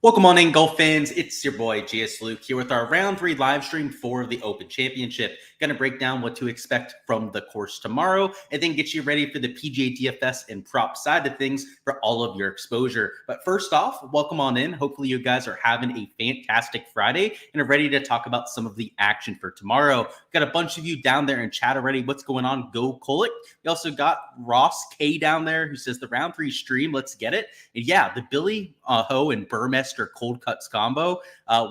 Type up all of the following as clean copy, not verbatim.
Welcome on in, golf fans. It's your boy Gsluke here with our round 3 live stream for the Open Championship. Going to break down what to expect from the course tomorrow and then get you ready for the PGA DFS and prop side of things for all of your exposure. But first off, welcome on in. Hopefully you guys are having a fantastic Friday and are ready to talk about some of the action for tomorrow. Got a bunch of you down there in chat already. What's going on? Go Colic. We also got Ross K down there who says the round 3 stream. Let's get it. And yeah, the Billy Ho and Burmester cold cuts combo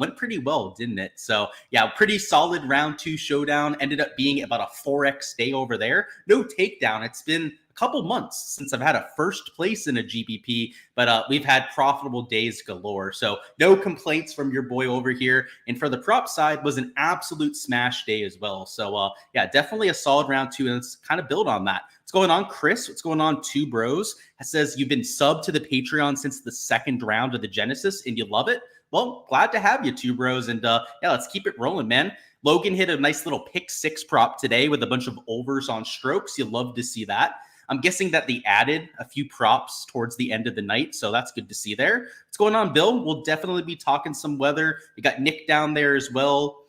went pretty well, didn't it? So yeah, pretty solid round 2 showdown. Ended up being about a 4x day over there. No takedown. It's been a couple months since I've had a first place in a GPP, but we've had profitable days galore. So no complaints from your boy over here. And for the prop side was an absolute smash day as well. So yeah, definitely a solid round 2, and let's kind of build on that. What's going on, Chris? What's going on, Two Bros? It says you've been subbed to the Patreon since the second round of the Genesis and you love it. Well, glad to have you, Two Bros. And yeah, let's keep it rolling, man. Logan hit a nice little pick 6 prop today with a bunch of overs on strokes. You love to see that. I'm guessing that they added a few props towards the end of the night, so that's good to see there. What's going on, Bill? We'll definitely be talking some weather. We got Nick down there as well.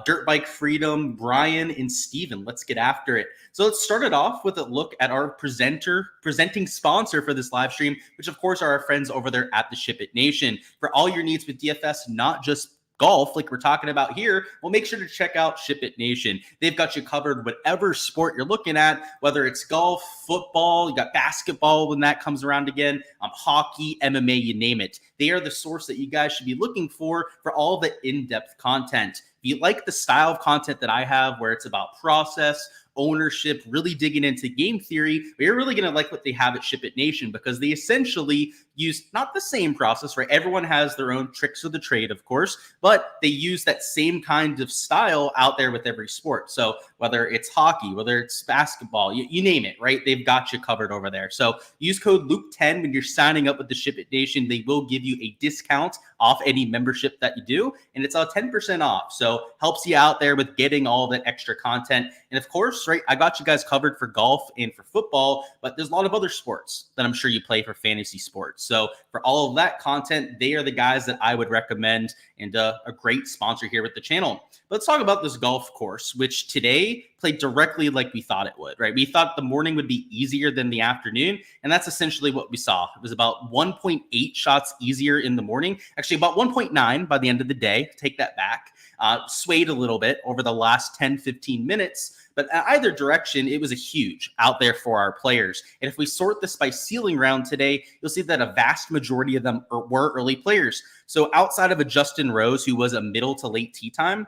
Dirt Bike Freedom, Brian, and Steven. Let's get after it. So let's start it off with a look at our presenting sponsor for this live stream, which of course are our friends over there at the Ship It Nation. For all your needs with DFS, not just golf like we're talking about here, well, make sure to check out Ship It Nation. They've got you covered whatever sport you're looking at, whether it's golf, football, you got basketball when that comes around again, hockey, MMA, you name it. They are the source that you guys should be looking for all the in-depth content. If you like the style of content that I have where it's about process, ownership, really digging into game theory, but you're really going to like what they have at Ship It Nation because they essentially use not the same process, right? Everyone has their own tricks of the trade, of course, but they use that same kind of style out there with every sport. So whether it's hockey, whether it's basketball, you name it, right? They've got you covered over there. So use code Luke10 when you're signing up with the Ship It Nation. They will give you a discount off any membership that you do, and it's 10% off. So helps you out there with getting all that extra content. And of course, right, I got you guys covered for golf and for football, but there's a lot of other sports that I'm sure you play for fantasy sports. So for all of that content, they are the guys that I would recommend and a great sponsor here with the channel. But let's talk about this golf course, which today played directly like we thought it would, right? We thought the morning would be easier than the afternoon, and that's essentially what we saw. It was about 1.8 shots easier in the morning, actually about 1.9 by the end of the day. Take that back. Swayed a little bit over the last 10-15 minutes, but either direction, it was a huge out there for our players. And if we sort this by ceiling round today, you'll see that a vast majority of them were early players. So outside of a Justin Rose, who was a middle to late tee time,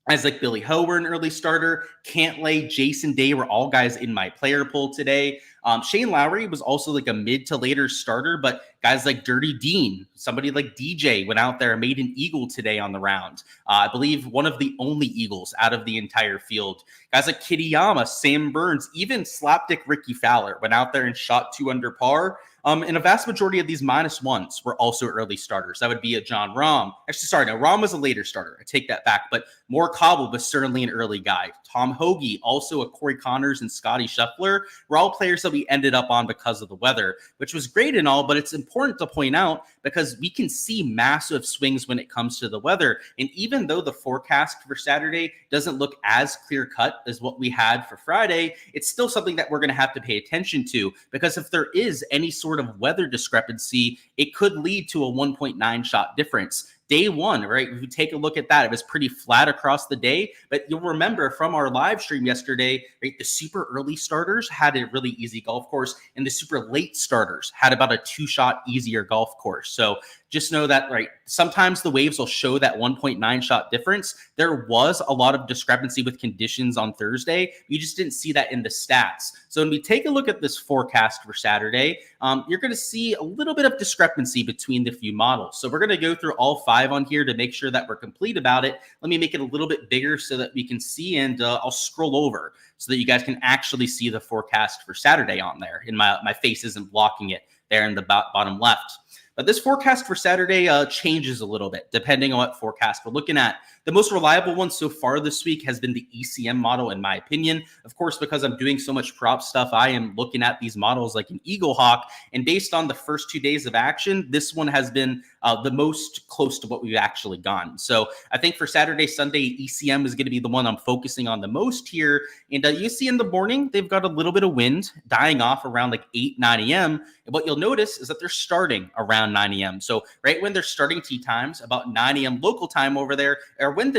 guys like Billy Ho were an early starter. Cantlay, Jason Day were all guys in my player pool today. Shane Lowry was also like a mid to later starter, but guys like Dirty Dean, somebody like DJ went out there and made an eagle today on the round. I believe one of the only eagles out of the entire field. Guys like Kitayama, Sam Burns, even slapdick Ricky Fowler went out there and shot 2 under par. And a vast majority of these -1s were also early starters. That would be a John Rahm. Actually, sorry, no, Rahm was a later starter. I take that back. But Morikawa was certainly an early guy. Tom Hoagie, also a Corey Connors and Scotty Scheffler, were all players that we ended up on because of the weather, which was great and all, but it's important to point out because we can see massive swings when it comes to the weather. And even though the forecast for Saturday doesn't look as clear-cut as what we had for Friday, it's still something that we're going to have to pay attention to because if there is any sort of weather discrepancy, it could lead to a 1.9 shot difference. Day one, right? If you take a look at that, it was pretty flat across the day. But you'll remember from our live stream yesterday, right? The super early starters had a really easy golf course, and the super late starters had about a 2-shot easier golf course. So just know that, right, sometimes the waves will show that 1.9 shot difference. There was a lot of discrepancy with conditions on Thursday. You just didn't see that in the stats. So when we take a look at this forecast for Saturday, you're going to see a little bit of discrepancy between the few models. So we're going to go through all 5 on here to make sure that we're complete about it. Let me make it a little bit bigger so that we can see, and I'll scroll over so that you guys can actually see the forecast for Saturday on there. And my face isn't blocking it there in the bottom left. But this forecast for Saturday changes a little bit depending on what forecast we're looking at. The most reliable one so far this week has been the ECM model, in my opinion. Of course, because I'm doing so much prop stuff, I am looking at these models like an Eagle Hawk. And based on the first 2 days of action, this one has been the most close to what we've actually gotten. So I think for Saturday, Sunday, ECM is going to be the one I'm focusing on the most here. And you see in the morning, they've got a little bit of wind dying off around like 8, 9 a.m. And what you'll notice is that they're starting around 9 a.m. So right when they're starting tee times, about 9 a.m. local time over there, or when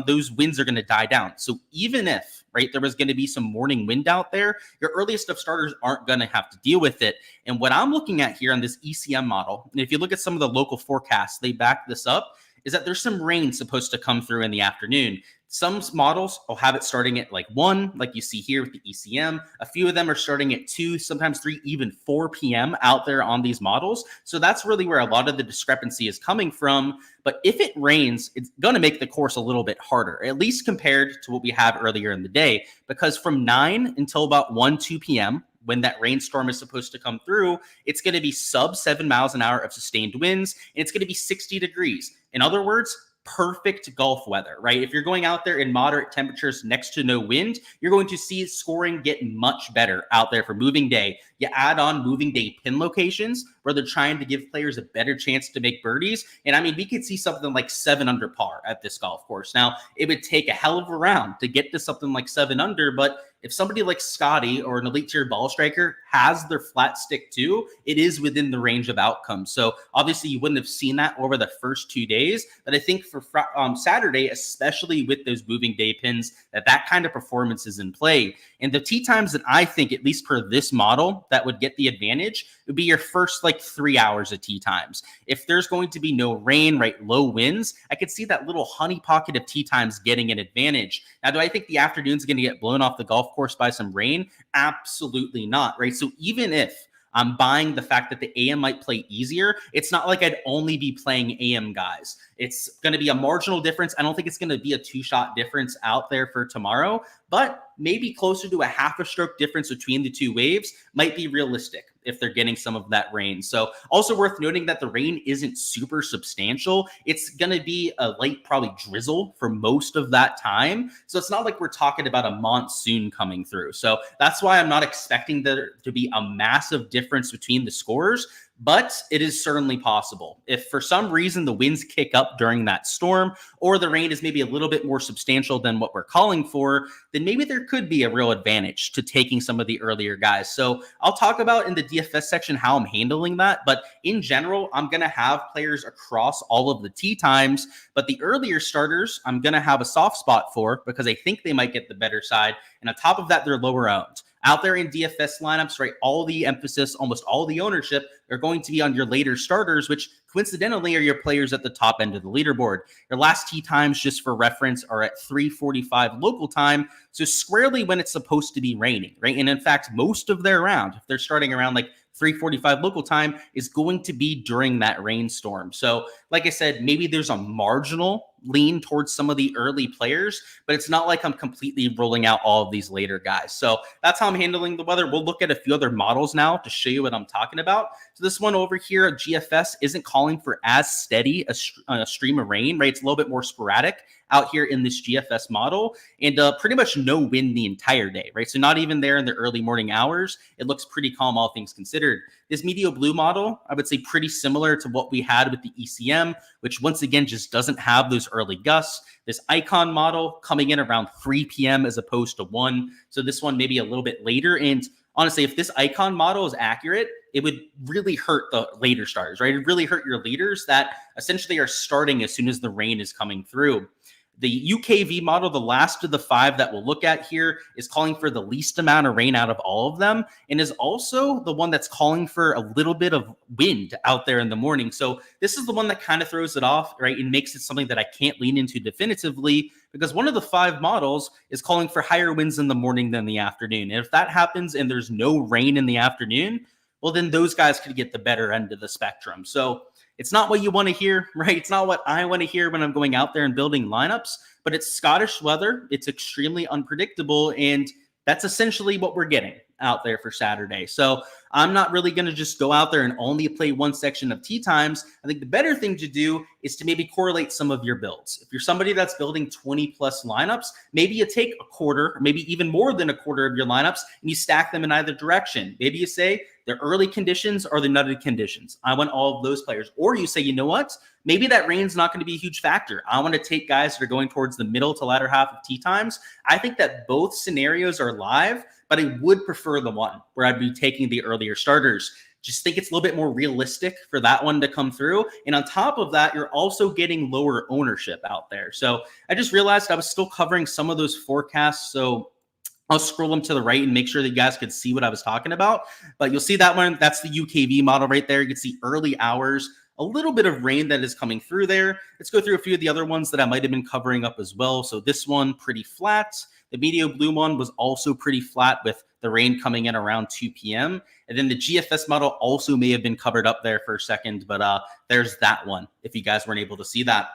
those winds are going to die down. So even if there was going to be some morning wind out there, your earliest of starters aren't going to have to deal with it. And what I'm looking at here on this ECM model, and if you look at some of the local forecasts, they back this up, is that there's some rain supposed to come through in the afternoon. Some models will have it starting at like 1, like you see here with the ECM. A few of them are starting at 2, sometimes 3, even 4 p.m. out there on these models. So that's really where a lot of the discrepancy is coming from. But if it rains, it's going to make the course a little bit harder, at least compared to what we have earlier in the day, because from 9 until about 1, 2 p.m., when that rainstorm is supposed to come through, it's going to be sub 7 miles an hour of sustained winds, and it's going to be 60 degrees. In other words, perfect golf weather, right? If you're going out there in moderate temperatures next to no wind, you're going to see scoring get much better out there for moving day. You add on moving day pin locations where they're trying to give players a better chance to make birdies. And I mean, we could see something like 7 under par at this golf course. Now, it would take a hell of a round to get to something like 7 under, but if somebody like Scotty or an elite tier ball striker has their flat stick too, it is within the range of outcomes. So obviously you wouldn't have seen that over the first 2 days, but I think for Saturday, especially with those moving day pins, that kind of performance is in play. And the tee times that I think, at least per this model, that would get the advantage would be your first like 3 hours of tee times. If there's going to be no rain, low winds, I could see that little honey pocket of tee times getting an advantage. Now, do I think the afternoon's going to get blown off the golf course by some rain? Absolutely not, right? So even if I'm buying the fact that the AM might play easier, it's not like I'd only be playing AM guys. It's going to be a marginal difference. I don't think it's going to be a 2-shot difference out there for tomorrow, but maybe closer to a half a stroke difference between the two waves might be realistic if they're getting some of that rain. So also worth noting that the rain isn't super substantial. It's going to be a light, probably drizzle for most of that time. So it's not like we're talking about a monsoon coming through. So that's why I'm not expecting there to be a massive difference between the scores, but it is certainly possible. If for some reason the winds kick up during that storm, or the rain is maybe a little bit more substantial than what we're calling for, then maybe there could be a real advantage to taking some of the earlier guys. So I'll talk about in the DFS section how I'm handling that. But in general, I'm going to have players across all of the tee times. But the earlier starters, I'm going to have a soft spot for because I think they might get the better side. And on top of that, they're lower owned. Out there in DFS lineups, right, all the emphasis, almost all the ownership are going to be on your later starters, which coincidentally are your players at the top end of the leaderboard. Your last tee times, just for reference, are at 3:45 local time, so squarely when it's supposed to be raining, right? And in fact, most of their round, if they're starting around like 3:45 local time, is going to be during that rainstorm. So like I said, maybe there's a marginal lean towards some of the early players, but it's not like I'm completely rolling out all of these later guys. So that's how I'm handling the weather. We'll look at a few other models now to show you what I'm talking about. So this one over here at GFS isn't calling for as steady a stream of rain, right? It's a little bit more sporadic out here in this GFS model, and pretty much no wind the entire day, right? So not even there in the early morning hours. It looks pretty calm, all things considered. This Medio Blue model, I would say pretty similar to what we had with the ECM, which once again just doesn't have those early gusts. This Icon model coming in around 3 p.m. as opposed to 1. So this one maybe a little bit later. And honestly, if this Icon model is accurate, it would really hurt the later starters, right? It would really hurt your leaders that essentially are starting as soon as the rain is coming through. The UKV model, the last of the 5 that we'll look at here, is calling for the least amount of rain out of all of them, and is also the one that's calling for a little bit of wind out there in the morning. So this is the one that kind of throws it off, right? And makes it something that I can't lean into definitively, because one of the 5 models is calling for higher winds in the morning than the afternoon. And if that happens and there's no rain in the afternoon, well, then those guys could get the better end of the spectrum. So it's not what you want to hear, right? It's not what I want to hear when I'm going out there and building lineups, but it's Scottish weather. It's extremely unpredictable, and that's essentially what we're getting. out there for Saturday. So I'm not really going to just go out there and only play one section of tee times. I think the better thing to do is to maybe correlate some of your builds. If you're somebody that's building 20 plus lineups, maybe you take a quarter, or maybe even more than a quarter of your lineups, and you stack them in either direction. Maybe you say the early conditions or the nutted conditions. I want all of those players. Or you say, you know what? Maybe that rain's not going to be a huge factor. I want to take guys that are going towards the middle to latter half of tee times. I think that both scenarios are live, but I would prefer the one where I'd be taking the earlier starters. Just think it's a little bit more realistic for that one to come through. And on top of that, you're also getting lower ownership out there. So I just realized I was still covering some of those forecasts. So I'll scroll them to the right and make sure that you guys could see what I was talking about. But you'll see that one. That's the UKV model right there. You can see early hours, a little bit of rain that is coming through there. Let's go through a few of the other ones that I might have been covering up as well. So this one, pretty flat. The Medio Blue one was also pretty flat with the rain coming in around 2 p.m. And then the GFS model also may have been covered up there for a second, but there's that one if you guys weren't able to see that.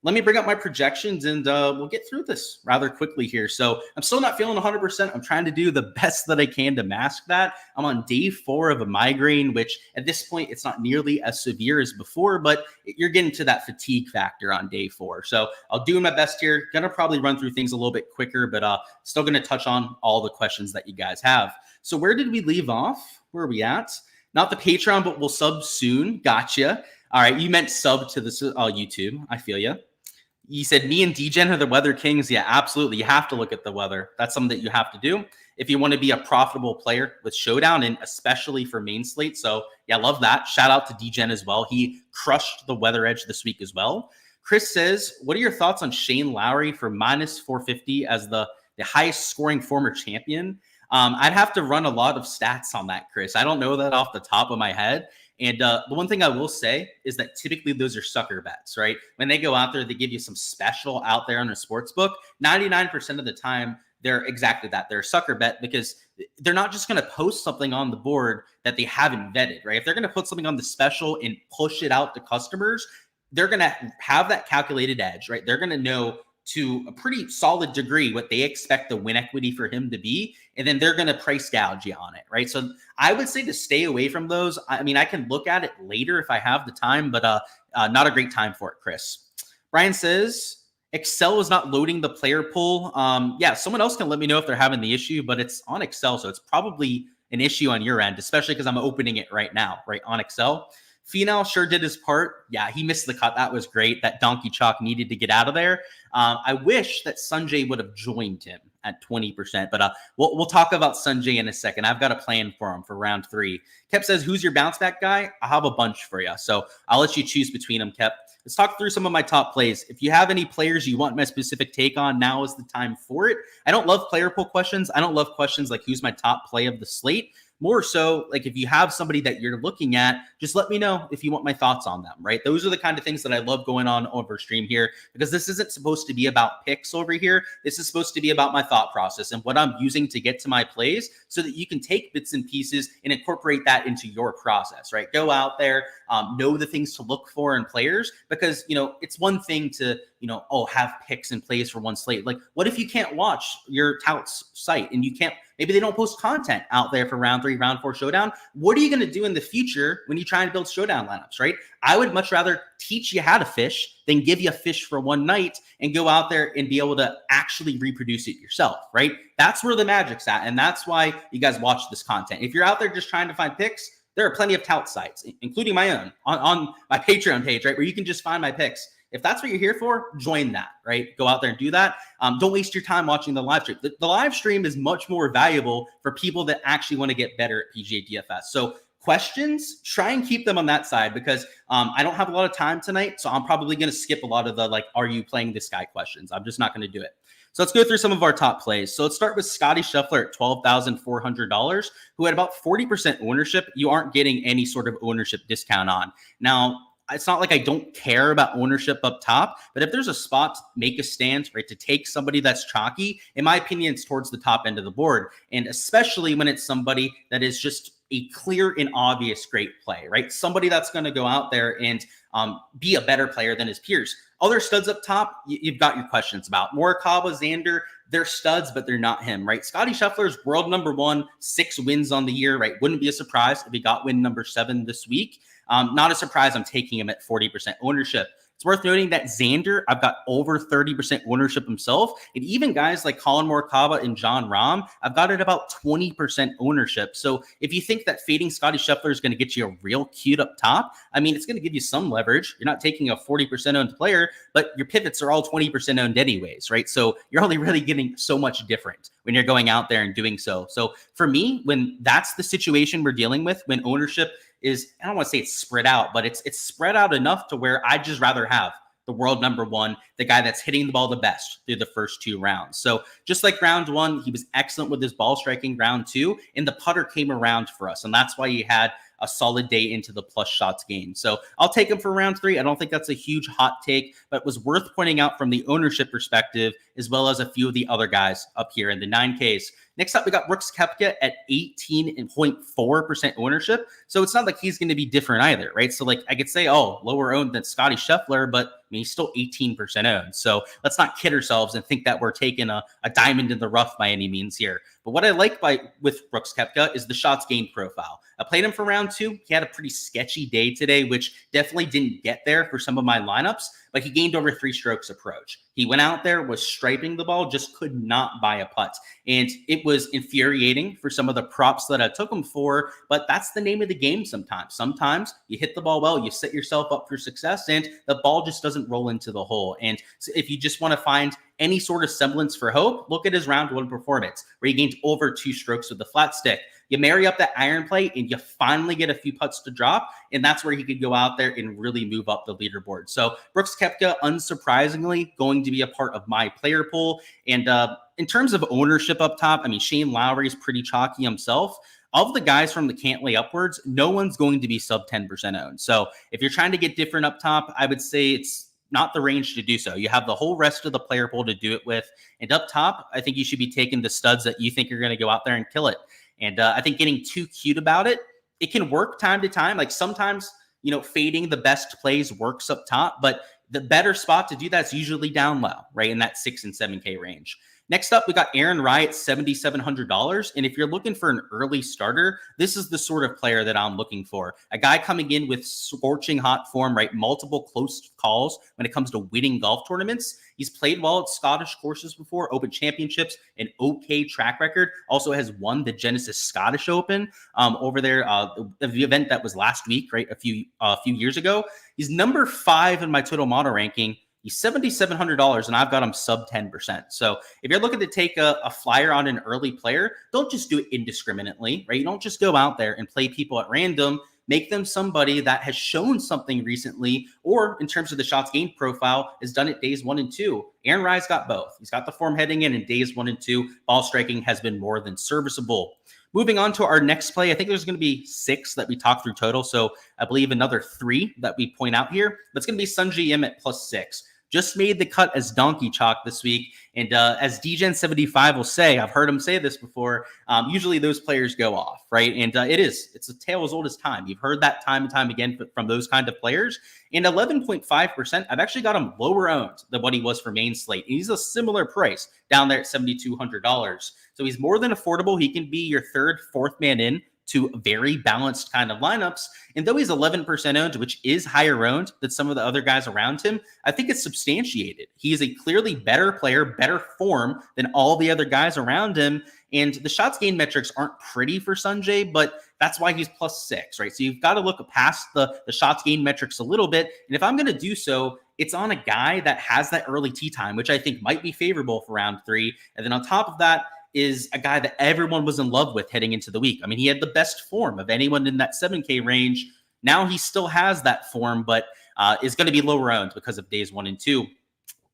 Let me bring up my projections and we'll get through this rather quickly here. So I'm still not feeling 100%. I'm trying to do the best that I can to mask that. I'm on day 4 of a migraine, which at this point, it's not nearly as severe as before, but you're getting to that fatigue factor on day 4. So I'll do my best here. Going to probably run through things a little bit quicker, but still going to touch on all the questions that you guys have. So where did we leave off? Where are we at? Not the Patreon, but we'll sub soon. Gotcha. All right. You meant sub to the YouTube. I feel you. You said me and DGen are the weather kings. Yeah, absolutely. You have to look at the weather. That's something that you have to do if you want to be a profitable player with Showdown, and especially for main slate. So yeah, love that. Shout out to DGen as well. He crushed the weather edge this week as well. Chris says, what are your thoughts on Shane Lowry for minus 450 as the highest scoring former champion? I'd have to run a lot of stats on that, Chris. I don't know that off the top of my head. And the one thing I will say is that typically those are sucker bets, right? When they go out there, they give you some special out there on a sports book. 99% of the time, they're exactly that. They're a sucker bet because they're not just going to post something on the board that they haven't vetted, right? If they're going to put something on the special and push it out to customers, they're going to have that calculated edge, right? They're going to know to a pretty solid degree what they expect the win equity for him to be, and then they're going to price gouge you on it, right? So I would say to stay away from those. I mean, I can look at it later if I have the time, but not a great time for it, Chris. Brian says, Excel is not loading the player pool. Yeah, someone else can let me know if they're having the issue, but it's on Excel, so it's probably an issue on your end, especially because I'm opening it right now, right, on Excel. Finau sure did his part. Yeah, he missed the cut. That was great. That donkey chalk needed to get out of there. I wish that Sanjay would have joined him at 20%, but we'll talk about Sanjay in a second. I've got a plan for him for round 3. Kep says, who's your bounce back guy? I have a bunch for you, so I'll let you choose between them, Kep. Let's talk through some of my top plays. If you have any players you want my specific take on, now is the time for it. I don't love player pool questions. I don't love questions like who's my top play of the slate. More so, like if you have somebody that you're looking at, just let me know if you want my thoughts on them, right? Those are the kind of things that I love going on over stream here, because this isn't supposed to be about picks over here. This is supposed to be about my thought process and what I'm using to get to my plays so that you can take bits and pieces and incorporate that into your process, right? Go out there, know the things to look for in players, because, you know, it's one thing to, you know, have picks and plays for one slate. Like, what if you can't watch your tout's site and you can't, maybe they don't post content out there for round 3, round 4 Showdown? What are you going to do in the future when you're trying to build Showdown lineups, right? I would much rather teach you how to fish than give you a fish for one night and go out there and be able to actually reproduce it yourself, right? That's where the magic's at. And that's why you guys watch this content. If you're out there just trying to find picks, there are plenty of tout sites, including my own, on my Patreon page, right, where you can just find my picks. If that's what you're here for, join that, right? Go out there and do that. Don't waste your time watching the live stream. The live stream is much more valuable for people that actually want to get better at PGA DFS. So questions, try and keep them on that side, because I don't have a lot of time tonight. So I'm probably going to skip a lot of the, like, are you playing this guy questions? I'm just not going to do it. So let's go through some of our top plays. So let's start with Scotty Scheffler at $12,400, who had about 40% ownership. You aren't getting any sort of ownership discount on. Now, it's not like I don't care about ownership up top, but if there's a spot to make a stand, right, to take somebody that's chalky, in my opinion, it's towards the top end of the board. And especially when it's somebody that is just a clear and obvious great play, right? Somebody that's going to go out there and be a better player than his peers. Other studs up top, you've got your questions about. Morikawa, Xander, they're studs, but they're not him, right? Scottie Scheffler's world number 1, 6 wins on the year, right? Wouldn't be a surprise if he got win number 7 this week. Not a surprise I'm taking him at 40% ownership. It's worth noting that Xander, I've got over 30% ownership himself. And even guys like Colin Morikawa and Jon Rahm, I've got at about 20% ownership. So if you think that fading Scottie Scheffler is going to get you a real cute up top, I mean, it's going to give you some leverage. You're not taking a 40% owned player, but your pivots are all 20% owned anyways, right? So you're only really getting so much different when you're going out there and doing so. So for me, when that's the situation we're dealing with, when ownership is, I don't want to say it's spread out, but it's spread out enough to where I'd just rather have the world number 1, the guy that's hitting the ball the best through the first 2 rounds. So just like round 1, he was excellent with his ball striking. Round 2, and the putter came around for us. And that's why he had a solid day into the plus shots gained. So I'll take him for round 3. I don't think that's a huge hot take, but it was worth pointing out from the ownership perspective, as well as a few of the other guys up here in the 9Ks. Next up, we got Brooks Koepka at 18.4% ownership. So it's not like he's going to be different either, right? So like I could say, oh, lower owned than Scottie Scheffler, but I mean, he's still 18% owned. So let's not kid ourselves and think that we're taking a diamond in the rough by any means here. But what I like with Brooks Koepka is the shots gained profile. I played him for round 2. He had a pretty sketchy day today, which definitely didn't get there for some of my lineups, but he gained over 3 strokes approach. He went out there, was striping the ball, just could not buy a putt. And it was infuriating for some of the props that I took him for, but that's the name of the game sometimes. Sometimes you hit the ball well, you set yourself up for success, and the ball just doesn't roll into the hole. And so if you just want to find any sort of semblance for hope, look at his round 1 performance, where he gained over 2 strokes with the flat stick. You marry up that iron play and you finally get a few putts to drop, and that's where he could go out there and really move up the leaderboard. So Brooks Koepka, unsurprisingly, going to be a part of my player pool. And in terms of ownership up top, I mean, Shane Lowry is pretty chalky himself. Of the guys from the Cantlay upwards, no one's going to be sub 10% owned. So if you're trying to get different up top, I would say it's not the range to do so. You have the whole rest of the player pool to do it with. And up top, I think you should be taking the studs that you think are going to go out there and kill it. And I think getting too cute about it, it can work time to time. Like sometimes, fading the best plays works up top, but the better spot to do that's usually down low, right? In that 6 and 7K range. Next up, we got Aaron Rai at $7,700. And if you're looking for an early starter, this is the sort of player that I'm looking for. A guy coming in with scorching hot form, right? Multiple close calls when it comes to winning golf tournaments. He's played well at Scottish courses before, Open Championships, an okay track record. Also has won the Genesis Scottish Open over there, the event that was last week, right? A few years ago. He's number 5 in my total model ranking. He's $7,700, and I've got him sub 10%. So if you're looking to take a flyer on an early player, don't just do it indiscriminately, right? You don't just go out there and play people at random. Make them somebody that has shown something recently, or in terms of the shots gained profile, has done it days 1 and 2. Aaron Rai's got both. He's got the form heading in days 1 and 2. Ball striking has been more than serviceable. Moving on to our next play, I think there's going to be 6 that we talk through total. So I believe another 3 that we point out here. But it's going to be Sungjae Im at +6. Just made the cut as donkey chalk this week. And as DGen75 will say, I've heard him say this before, usually those players go off, right? And it's a tale as old as time. You've heard that time and time again from those kind of players. And 11.5%, I've actually got him lower owned than what he was for main slate. And he's a similar price down there at $7,200. So he's more than affordable. He can be your 3rd, 4th man in to very balanced kind of lineups. And though he's 11% owned, which is higher owned than some of the other guys around him, I think it's substantiated. He is a clearly better player, better form than all the other guys around him. And the shots gained metrics aren't pretty for Sungjae, but that's why he's +6, right? So you've got to look past the shots gained metrics a little bit. And if I'm going to do so, it's on a guy that has that early tee time, which I think might be favorable for round 3. And then on top of that, is a guy that everyone was in love with heading into the week. I mean, he had the best form of anyone in that 7K range. Now he still has that form, but is going to be lower owned because of days 1 and 2.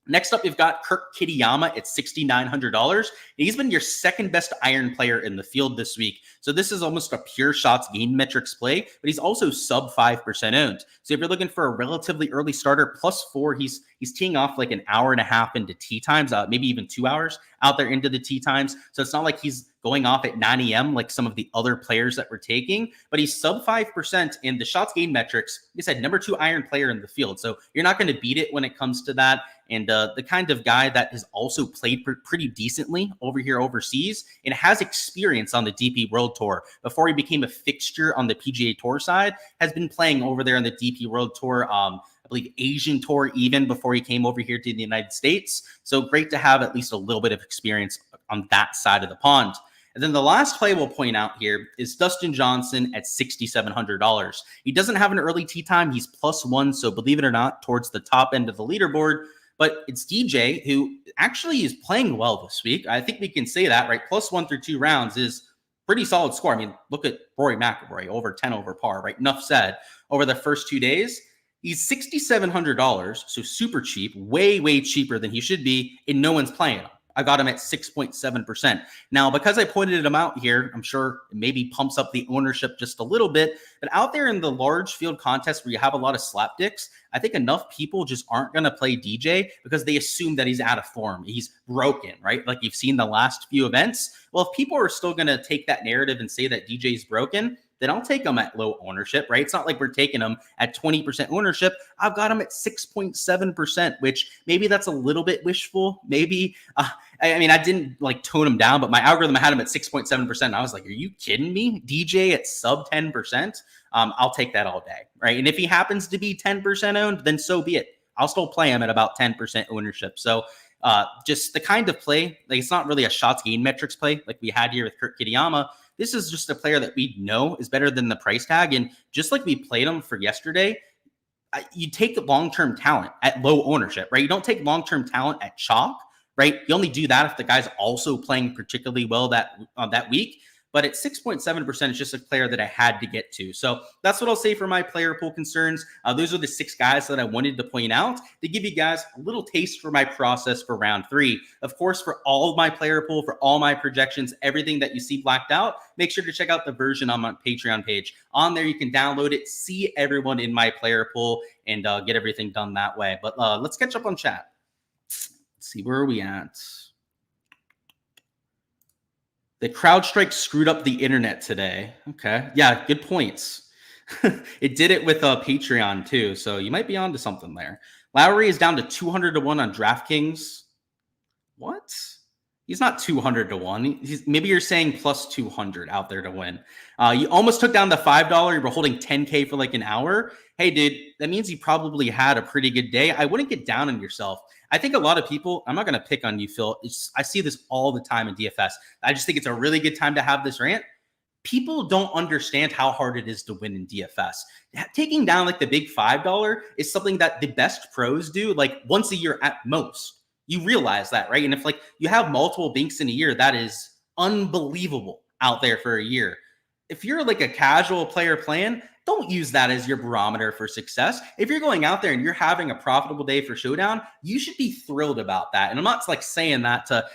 Next up, you've got Kirk Kitayama at $6,900. He's been your 2nd best iron player in the field this week. So this is almost a pure shots gained metrics play, but he's also sub 5% owned. So if you're looking for a relatively early starter, +4, he's teeing off like an hour and a half into tee times, maybe even 2 hours out there into the tee times. So it's not like he's going off at 9 a.m. like some of the other players that we're taking, but he's sub 5% in the shots gained metrics. Like I said, number 2 iron player in the field. So you're not going to beat it when it comes to that. And the kind of guy that has also played pretty decently over here overseas and has experience on the DP World Tour before he became a fixture on the PGA Tour side, has been playing over there on the DP World Tour, I believe Asian Tour even before he came over here to the United States. So great to have at least a little bit of experience on that side of the pond. And then the last play we'll point out here is Dustin Johnson at $6,700. He doesn't have an early tee time. He's +1, so believe it or not, towards the top end of the leaderboard. But it's DJ who actually is playing well this week. I think we can say that, right? +1 through 2 rounds is pretty solid score. I mean, look at Rory McIlroy, over 10 over par, right? Enough said. Over the first 2 days, he's $6,700, so super cheap, way, way cheaper than he should be, and no one's playing him. I got him at 6.7%. Now, because I pointed him out here, I'm sure it maybe pumps up the ownership just a little bit. But out there in the large field contests where you have a lot of slapdicks, I think enough people just aren't going to play DJ because they assume that he's out of form. He's broken, right? Like you've seen the last few events. Well, if people are still going to take that narrative and say that DJ is broken, then I'll take them at low ownership, right? It's not like we're taking them at 20% ownership. I've got them at 6.7%, which maybe that's a little bit wishful. Maybe, I mean, I didn't like tone him down, but my algorithm had him at 6.7%. I was like, are you kidding me? DJ at sub 10%? I'll take that all day, right? And if he happens to be 10% owned, then so be it. I'll still play him at about 10% ownership. So just the kind of play, like it's not really a shots gain metrics play like we had here with Kurt Kitayama. This is just a player that we know is better than the price tag. And just like we played him for yesterday, you take long-term talent at low ownership, right? You don't take long-term talent at chalk, right? You only do that if the guy's also playing particularly well that week. But at 6.7%, it's just a player that I had to get to. So that's what I'll say for my player pool concerns. Those are the 6 guys that I wanted to point out to give you guys a little taste for my process for round 3. Of course, for all of my player pool, for all my projections, everything that you see blacked out, make sure to check out the version on my Patreon page. On there, you can download it, see everyone in my player pool, and get everything done that way. But let's catch up on chat. Let's see, where are we at? The CrowdStrike screwed up the internet today. Okay. Yeah, good points. It did it with Patreon too, so you might be onto something there. Lowry is down to 200 to 1 on DraftKings. What? He's not 200 to 1. Maybe you're saying plus 200 out there to win. You almost took down the $5. You were holding 10K for like an hour. Hey, dude, that means you probably had a pretty good day. I wouldn't get down on yourself. I think a lot of people, I'm not going to pick on you, Phil. I see this all the time in DFS. I just think it's a really good time to have this rant. People don't understand how hard it is to win in DFS. Taking down like the big $5 is something that the best pros do like once a year at most. You realize that, right? And if like you have multiple binks in a year, that is unbelievable out there for a year. If you're like a casual player playing, don't use that as your barometer for success. If you're going out there and you're having a profitable day for Showdown, you should be thrilled about that. And I'm not like saying that to,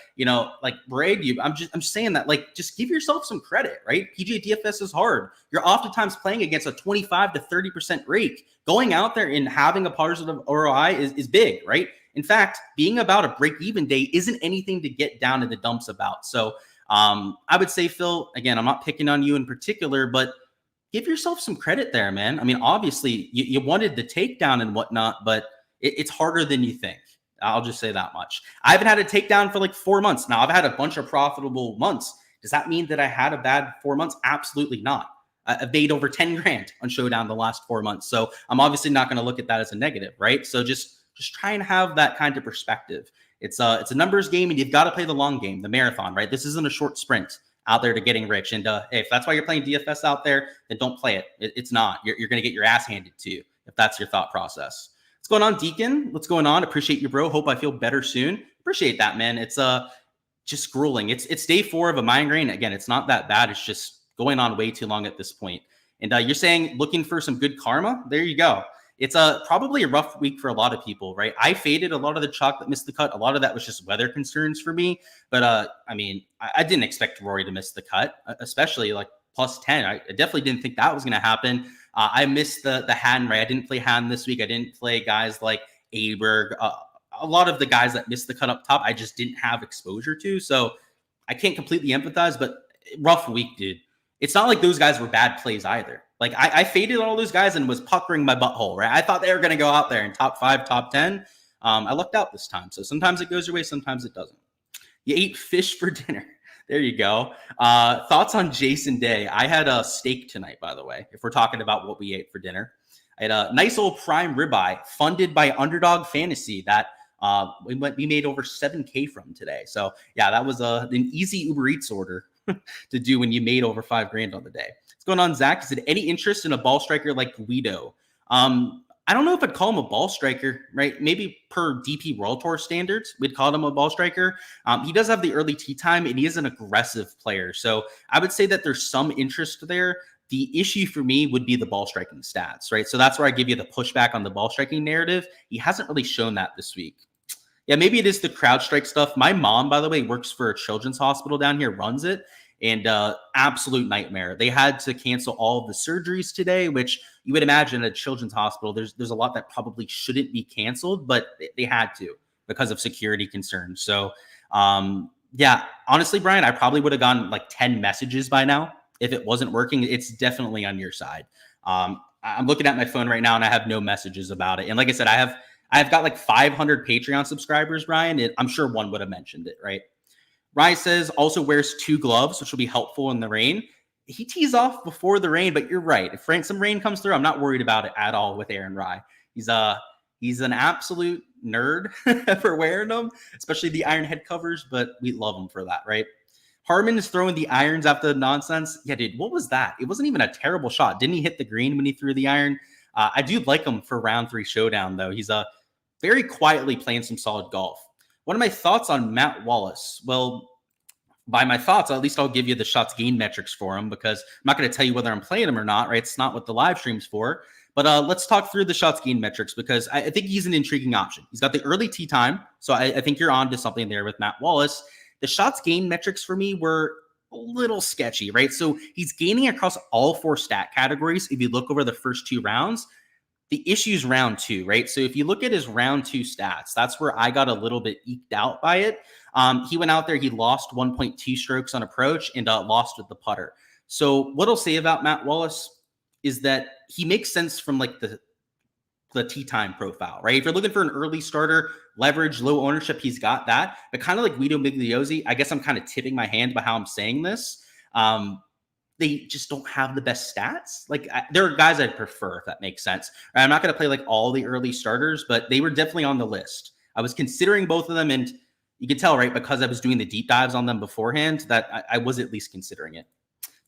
like brag you. I'm just saying that like, just give yourself some credit, right? PGA DFS is hard. You're oftentimes playing against a 25 to 30% rake. Going out there and having a positive ROI is big, right? In fact, being about a break-even day isn't anything to get down in the dumps about. So I would say, Phil, again, I'm not picking on you in particular, but give yourself some credit there, man. I mean, obviously, you wanted the takedown and whatnot, but it's harder than you think. I'll just say that much. I haven't had a takedown for like 4 months. Now, I've had a bunch of profitable months. Does that mean that I had a bad 4 months? Absolutely not. I've made over 10 grand on Showdown the last 4 months. So I'm obviously not going to look at that as a negative, right? So just try and have that kind of perspective. It's a numbers game, and you've got to play the long game, the marathon, right? This isn't a short sprint out there to getting rich. And hey, if that's why you're playing DFS out there, then don't play it. It's not. You're going to get your ass handed to you if that's your thought process. What's going on, Deacon? What's going on? Appreciate you, bro. Hope I feel better soon. Appreciate that, man. It's just grueling. It's day 4 of a migraine. Again, it's not that bad. It's just going on way too long at this point. And you're saying looking for some good karma? There you go. It's probably a rough week for a lot of people, right? I faded a lot of the chalk that missed the cut. A lot of that was just weather concerns for me. But I mean, I didn't expect Rory to miss the cut, especially like plus 10. I definitely didn't think that was going to happen. I missed the hand, right? I didn't play hand this week. I didn't play guys like Aberg. a lot of the guys that missed the cut up top, I just didn't have exposure to. So I can't completely empathize, but rough week, dude. It's not like those guys were bad plays either. Like I faded all those guys and was puckering my butthole, right? I thought they were going to go out there in top 5, top 10. I lucked out this time. So sometimes it goes your way, sometimes it doesn't. You ate fish for dinner. There you go. Thoughts on Jason Day? I had a steak tonight, by the way, if we're talking about what we ate for dinner. I had a nice old prime ribeye funded by Underdog Fantasy that we made over 7K from today. So yeah, that was an easy Uber Eats order to do when you made over $5,000 on the day. What's going on, Zach? Is it any interest in a ball striker like Guido? I don't know if I'd call him a ball striker, right? Maybe per DP World Tour standards, we'd call him a ball striker. He does have the early tee time, and he is an aggressive player. So I would say that there's some interest there. The issue for me would be the ball striking stats, right? So that's where I give you the pushback on the ball striking narrative. He hasn't really shown that this week. Yeah, maybe it is the crowd strike stuff. My mom, by the way, works for a children's hospital down here, runs it, and absolute nightmare. They had to cancel all of the surgeries today, which you would imagine at a children's hospital, there's a lot that probably shouldn't be canceled, but they had to because of security concerns. So yeah, honestly, Brian, I probably would have gotten like 10 messages by now. If it wasn't working, it's definitely on your side. I'm looking at my phone right now and I have no messages about it. And like I said, I've got like 500 Patreon subscribers, Brian. I'm sure one would have mentioned it, right? Rye says also wears 2 gloves, which will be helpful in the rain. He tees off before the rain, but you're right. If some rain comes through, I'm not worried about it at all with Aaron Rye. He's an absolute nerd for wearing them, especially the iron head covers, but we love him for that, right? Harmon is throwing the irons after the nonsense. Yeah, dude, what was that? It wasn't even a terrible shot. Didn't he hit the green when he threw the iron? I do like him for round 3 showdown, though. He's very quietly playing some solid golf. What are my thoughts on Matt Wallace? Well, by my thoughts, at least I'll give you the shots gained metrics for him because I'm not going to tell you whether I'm playing him or not, right? It's not what the live stream's for. But let's talk through the shots gained metrics because I think he's an intriguing option. He's got the early tee time, so I think you're on to something there with Matt Wallace. The shots gained metrics for me were a little sketchy, right? So he's gaining across all 4 stat categories. If you look over the first 2 rounds, the issue's round 2, right? So if you look at his round 2 stats, that's where I got a little bit eked out by it. He went out there, he lost 1.2 strokes on approach and lost with the putter. So what I'll say about Matt Wallace is that he makes sense from like the tee time profile, right? If you're looking for an early starter, leverage, low ownership, he's got that. But kind of like Guido Migliozzi, I guess I'm kind of tipping my hand by how I'm saying this. They just don't have the best stats. Like there are guys I'd prefer, if that makes sense. I'm not going to play like all the early starters, but they were definitely on the list. I was considering both of them, and you can tell, right, because I was doing the deep dives on them beforehand, that I was at least considering it.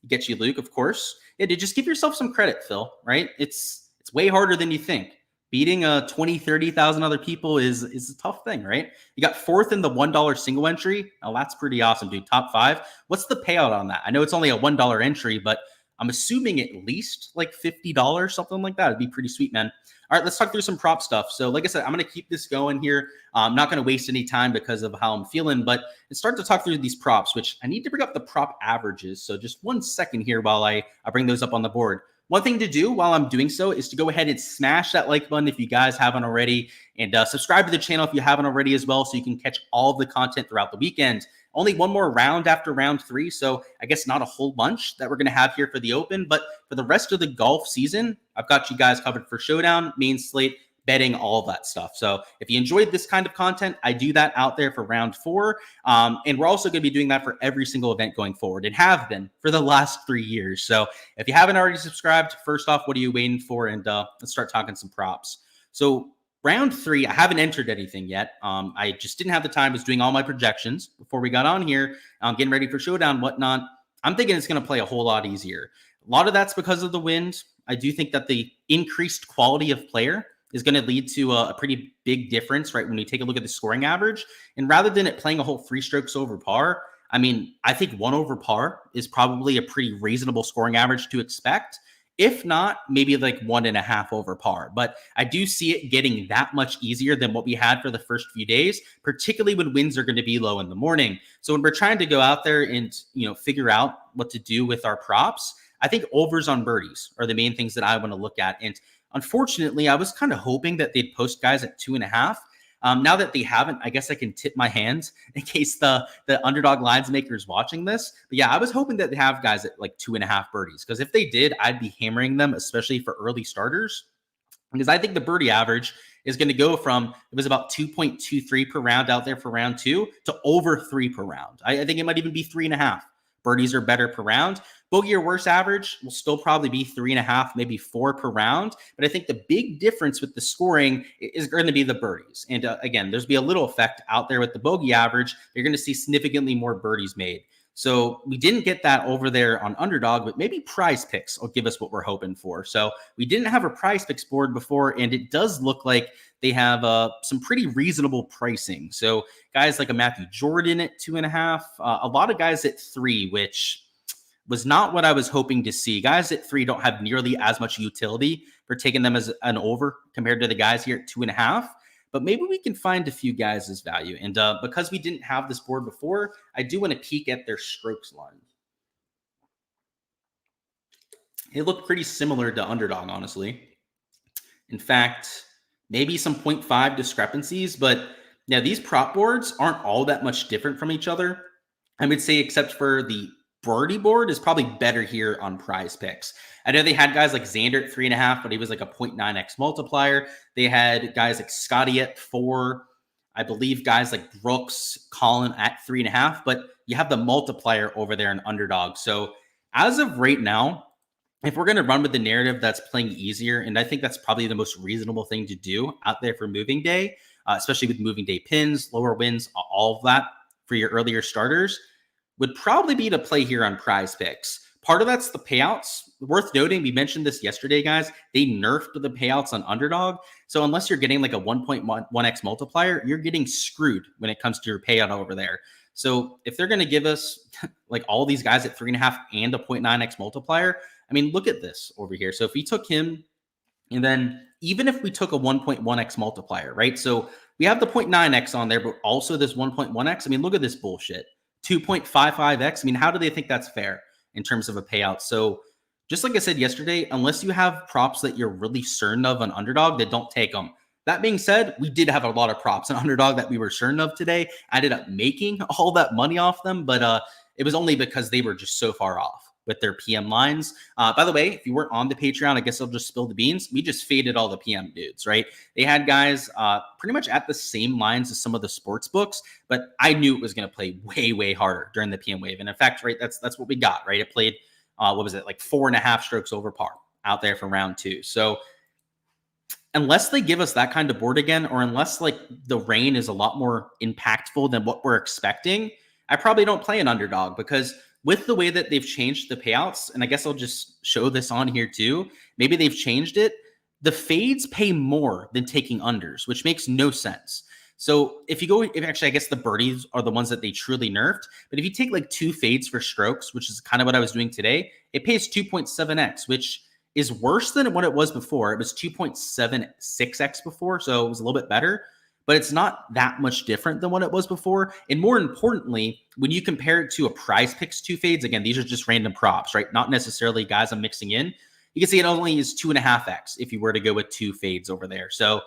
Gsluke, of course. Yeah, dude, just give yourself some credit, Phil, right? It's way harder than you think. Beating 20, 30,000 other people is a tough thing, right? You got 4th in the $1 single entry. Oh, that's pretty awesome, dude. Top 5. What's the payout on that? I know it's only a $1 entry, but I'm assuming at least like $50, something like that. It'd be pretty sweet, man. All right, let's talk through some prop stuff. So like I said, I'm going to keep this going here. I'm not going to waste any time because of how I'm feeling, but let's start to talk through these props, which I need to bring up the prop averages. So just 1 second here while I bring those up on the board. One thing to do while I'm doing so is to go ahead and smash that like button if you guys haven't already, and subscribe to the channel if you haven't already as well, so you can catch all of the content throughout the weekend. Only one more round after round 3, so I guess not a whole bunch that we're going to have here for the Open, but for the rest of the golf season, I've got you guys covered for Showdown, main slate, betting, all of that stuff. So if you enjoyed this kind of content, I do that out there for round 4. And we're also going to be doing that for every single event going forward, and have been for the last 3 years. So if you haven't already subscribed, first off, what are you waiting for? And let's start talking some props. So round 3, I haven't entered anything yet. I just didn't have the time. I was doing all my projections before we got on here, getting ready for Showdown, whatnot. I'm thinking it's going to play a whole lot easier. A lot of that's because of the wind. I do think that the increased quality of player is going to lead to a pretty big difference, right? When we take a look at the scoring average, and rather than it playing a whole 3 strokes over par, I mean, I think 1 over par is probably a pretty reasonable scoring average to expect. If not, maybe like 1.5 over par. But I do see it getting that much easier than what we had for the first few days, particularly when winds are going to be low in the morning. So when we're trying to go out there and, figure out what to do with our props, I think overs on birdies are the main things that I want to look at. And unfortunately, I was kind of hoping that they'd post guys at 2.5. Now that they haven't, I guess I can tip my hands in case the underdog lines makers watching this. But yeah, I was hoping that they have guys at like 2.5 birdies, because if they did, I'd be hammering them, especially for early starters, because I think the birdie average is going to go from, it was about 2.23 per round out there for round 2 to over 3 per round. I think it might even be 3.5. Birdies are better per round. Bogey or worse average will still probably be 3.5, maybe 4 per round. But I think the big difference with the scoring is going to be the birdies. And again, there's be a little effect out there with the bogey average. You're going to see significantly more birdies made. So we didn't get that over there on Underdog, but maybe PrizePicks will give us what we're hoping for. So we didn't have a PrizePicks board before, and it does look like they have some pretty reasonable pricing. So guys like a Matthew Jordan at 2.5, a lot of guys at 3, which was not what I was hoping to see. Guys at 3 don't have nearly as much utility for taking them as an over compared to the guys here at 2.5. But maybe we can find a few guys as value. And because we didn't have this board before, I do want to peek at their strokes line. It looked pretty similar to Underdog, honestly. In fact, maybe some 0.5 discrepancies, but now these prop boards aren't all that much different from each other. I would say, except for the birdie board is probably better here on PrizePicks. I know they had guys like Xander at 3.5, but he was like a 0.9x multiplier. They had guys like Scotty at 4. I believe guys like Brooks, Colin at 3.5, but you have the multiplier over there in Underdog. So as of right now, if we're going to run with the narrative that's playing easier, and I think that's probably the most reasonable thing to do out there for moving day, especially with moving day pins, lower wins, all of that for your earlier starters, would probably be to play here on PrizePicks. Part of that's the payouts. Worth noting, we mentioned this yesterday, guys. They nerfed the payouts on Underdog. So unless you're getting like a 1.1x multiplier, you're getting screwed when it comes to your payout over there. So if they're going to give us like all these guys at 3.5 and a 0.9x multiplier, I mean, look at this over here. So if we took him, and then even if we took a 1.1x multiplier, right? So we have the 0.9x on there, but also this 1.1x. I mean, look at this bullshit. 2.55x. I mean, how do they think that's fair in terms of a payout? So just like I said yesterday, unless you have props that you're really certain of on Underdog, that don't take them. That being said, we did have a lot of props on Underdog that we were certain of today. I ended up making all that money off them, but it was only because they were just so far off with their PM lines. By the way, if you weren't on the Patreon, I guess I'll just spill the beans. We just faded all the PM dudes, right? They had guys pretty much at the same lines as some of the sports books, but I knew it was going to play way, way harder during the PM wave. And in fact, right, that's what we got, right? It played, what was it, like 4.5 strokes over par out there for round 2. So unless they give us that kind of board again, or unless like the rain is a lot more impactful than what we're expecting, I probably don't play an Underdog, because with the way that they've changed the payouts, and I guess I'll just show this on here too, maybe they've changed it, the fades pay more than taking unders, which makes no sense. So if actually, I guess the birdies are the ones that they truly nerfed, but if you take like 2 fades for strokes, which is kind of what I was doing today, it pays 2.7x, which is worse than what it was before. It was 2.76x before, so it was a little bit better, but it's not that much different than what it was before. And more importantly, when you compare it to a PrizePicks 2 fades, again, these are just random props, right? Not necessarily guys I'm mixing in. You can see it only is 2.5x if you were to go with 2 fades over there. So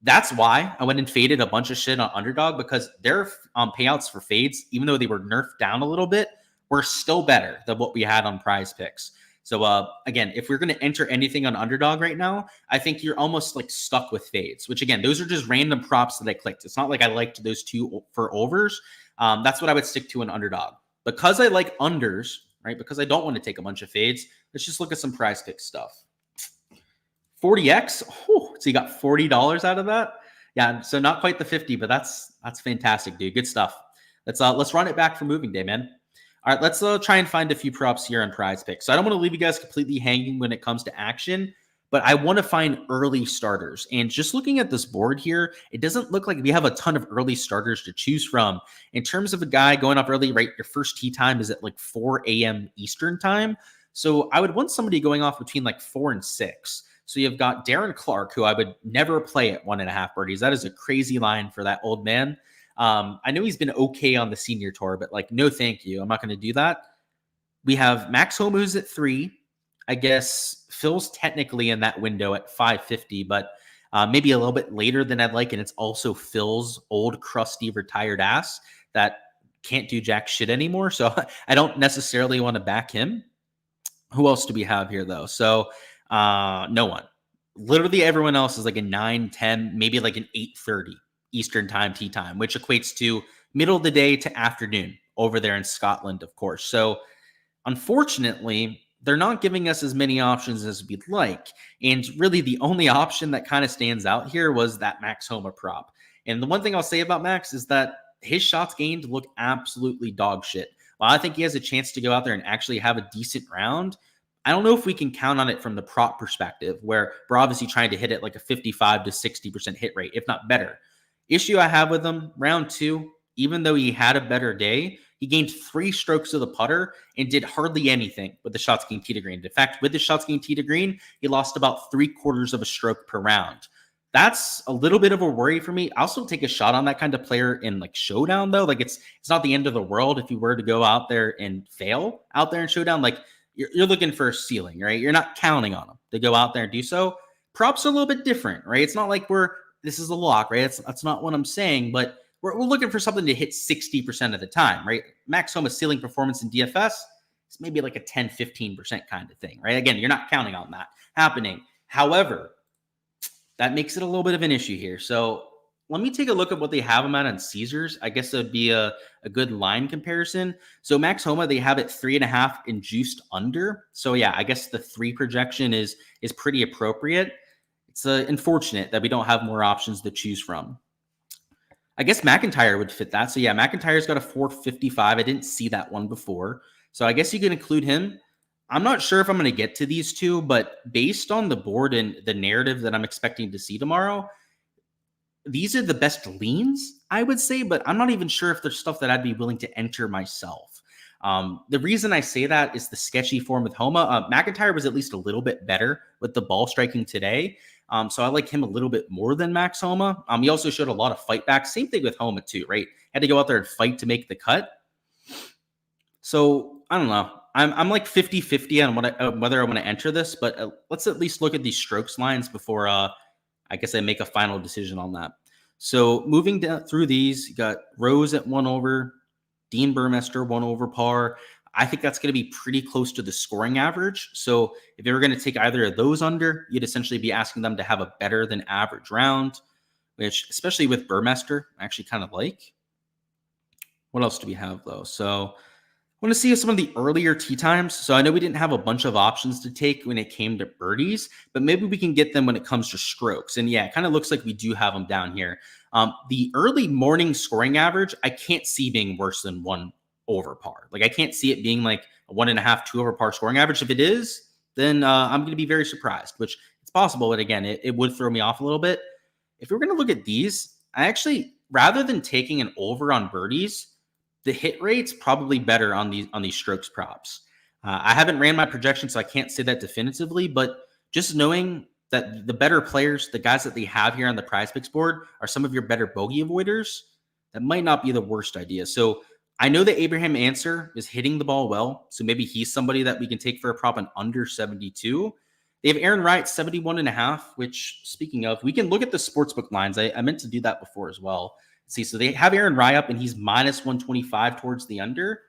that's why I went and faded a bunch of shit on Underdog, because their payouts for fades, even though they were nerfed down a little bit, were still better than what we had on PrizePicks. So again, if we're going to enter anything on Underdog right now, I think you're almost like stuck with fades, which again, those are just random props that I clicked. It's not like I liked those 2 for overs. That's what I would stick to an Underdog. Because I like unders, right? Because I don't want to take a bunch of fades. Let's just look at some PrizePicks stuff. 40x. Oh, so you got $40 out of that. Yeah. So not quite the 50, but that's fantastic, dude. Good stuff. Let's run it back for moving day, man. All right, let's try and find a few props here on PrizePicks. So I don't want to leave you guys completely hanging when it comes to action, but I want to find early starters. And just looking at this board here, it doesn't look like we have a ton of early starters to choose from. In terms of a guy going off early, right, your first tee time is at like 4 a.m. Eastern time. So I would want somebody going off between like 4 and 6. So you've got Darren Clark, who I would never play at 1.5 birdies. That is a crazy line for that old man. I know he's been okay on the senior tour, but like, no, thank you. I'm not going to do that. We have Max Homa, who's at 3. I guess Phil's technically in that window at 550, but maybe a little bit later than I'd like. And it's also Phil's old, crusty, retired ass that can't do jack shit anymore. So I don't necessarily want to back him. Who else do we have here, though? So no one. Literally everyone else is like a 9, 10, maybe like an 8:30 Eastern time, tea time, which equates to middle of the day to afternoon over there in Scotland, of course. So unfortunately, they're not giving us as many options as we'd like. And really the only option that kind of stands out here was that Max Homa prop. And the one thing I'll say about Max is that his shots gained look absolutely dog shit. While I think he has a chance to go out there and actually have a decent round, I don't know if we can count on it from the prop perspective, where we're obviously trying to hit it like a 55 to 60% hit rate, if not better. Issue I have with him, round 2, even though he had a better day, he gained 3 strokes of the putter and did hardly anything with the shots gained tee to green. In fact, with the shots gained tee to green, he lost about 3/4 of a stroke per round. That's a little bit of a worry for me. I'll still take a shot on that kind of player in like Showdown, though. Like it's not the end of the world if you were to go out there and fail out there in Showdown. Like you're looking for a ceiling, right? You're not counting on him to go out there and do so. Props are a little bit different, right? It's not like this is a lock, right? That's not what I'm saying, but we're looking for something to hit 60% of the time, right? Max Homa's ceiling performance in DFS is maybe like a 10, 15% kind of thing, right? Again, you're not counting on that happening. However, that makes it a little bit of an issue here. So let me take a look at what they have him at on Caesars. I guess it would be a good line comparison. So Max Homa, they have it 3.5 and juiced under. So yeah, I guess the 3 projection is pretty appropriate. It's unfortunate that we don't have more options to choose from. I guess McIntyre would fit that. So yeah, McIntyre's got a 455. I didn't see that one before. So I guess you can include him. I'm not sure if I'm going to get to these two, but based on the board and the narrative that I'm expecting to see tomorrow, these are the best leans, I would say, but I'm not even sure if there's stuff that I'd be willing to enter myself. The reason I say that is the sketchy form with Homa. McIntyre was at least a little bit better with the ball striking today. So I like him a little bit more than Max Homa. He also showed a lot of fight back. Same thing with Homa too, right? Had to go out there and fight to make the cut. So I don't know. I'm like 50-50 on whether I want to enter this, but let's at least look at these strokes lines before I guess I make a final decision on that. So moving down through these, you got Rose at 1 over, Dean Burmester 1 over par. I think that's going to be pretty close to the scoring average. So if you were going to take either of those under, you'd essentially be asking them to have a better than average round, which especially with Burmester, I actually kind of like. What else do we have though? So I want to see some of the earlier tee times. So I know we didn't have a bunch of options to take when it came to birdies, but maybe we can get them when it comes to strokes. And yeah, it kind of looks like we do have them down here. The early morning scoring average, I can't see being worse than 1 over par. Like I can't see it being like a 1.5, 2 over par scoring average. If it is, then I'm going to be very surprised, which it's possible. But again, it would throw me off a little bit. If we're going to look at these, I actually, rather than taking an over on birdies, the hit rate's probably better on these strokes props. I haven't ran my projection, so I can't say that definitively, but just knowing that the better players, the guys that they have here on the PrizePicks board are some of your better bogey avoiders, that might not be the worst idea. So I know that Abraham Answer is hitting the ball well, so maybe he's somebody that we can take for a prop on under 72. They have Aaron Wright 71.5, which speaking of, we can look at the sportsbook lines. I meant to do that before as well. See, so they have Aaron Rye up and he's minus 125 towards the under.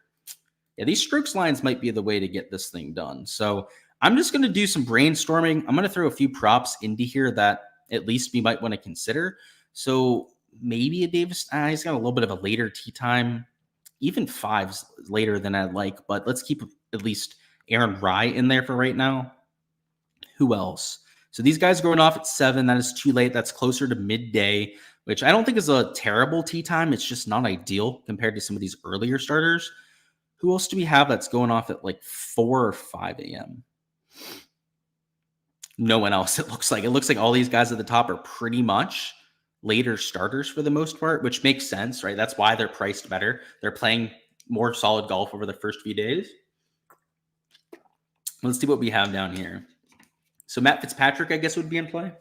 Yeah, these strokes lines might be the way to get this thing done. So I'm just going to do some brainstorming. I'm going to throw a few props into here that at least we might want to consider. So maybe a Davis, he's got a little bit of a later tee time, even 5s later than I'd like, but let's keep at least Aaron Rye in there for right now. Who else? So these guys are going off at 7. That is too late. That's closer to midday, which I don't think is a terrible tee time. It's just not ideal compared to some of these earlier starters. Who else do we have that's going off at like 4 or 5 a.m.? No one else, it looks like. It looks like all these guys at the top are pretty much later starters for the most part, which makes sense, right? That's why they're priced better. They're playing more solid golf over the first few days. Let's see what we have down here. So Matt Fitzpatrick, I guess, would be in play.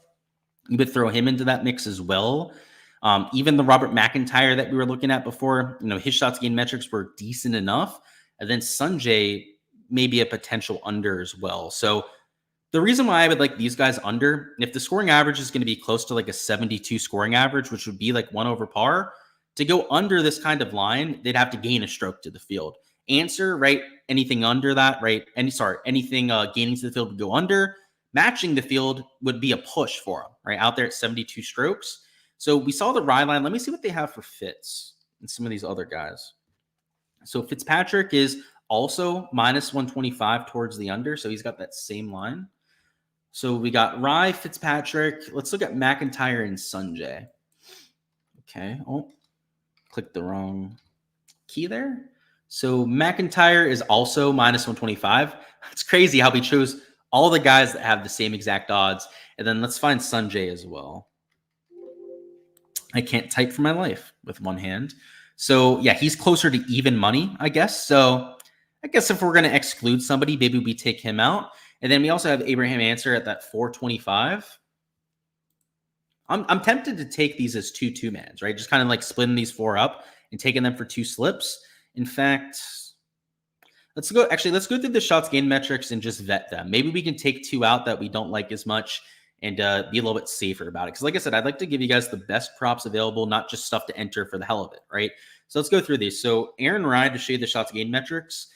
You could throw him into that mix as well. Even the Robert McIntyre that we were looking at before, his shots gained metrics were decent enough. And then Sanjay may be a potential under as well. So The reason why I would like these guys under, if the scoring average is going to be close to like a 72 scoring average, which would be like 1 over par, to go under this kind of line, they'd have to gain a stroke to the field. Answer, right? Anything under that, right? Anything gaining to the field would go under. Matching the field would be a push for them, right? Out there at 72 strokes. So we saw the ride line. Let me see what they have for Fitz and some of these other guys. So Fitzpatrick is also minus 125 towards the under. So he's got that same line. So we got Rye, Fitzpatrick. Let's look at McIntyre and Sunjay. Okay. Oh, clicked the wrong key there. So McIntyre is also minus 125. It's crazy how we chose all the guys that have the same exact odds. And then let's find Sunjay as well. I can't type for my life with one hand. So yeah, he's closer to even money, I guess. So I guess if we're going to exclude somebody, maybe we take him out. And then we also have Abraham Answer at that 425. I'm tempted to take these as 2-2-mans, right? Just kind of like splitting these 4 up and taking them for 2 slips. In fact, let's go through the shots gained metrics and just vet them. Maybe we can take 2 out that we don't like as much and be a little bit safer about it. Because like I said, I'd like to give you guys the best props available, not just stuff to enter for the hell of it, right? So let's go through these. So Aaron Rye, to show you the shots gained metrics,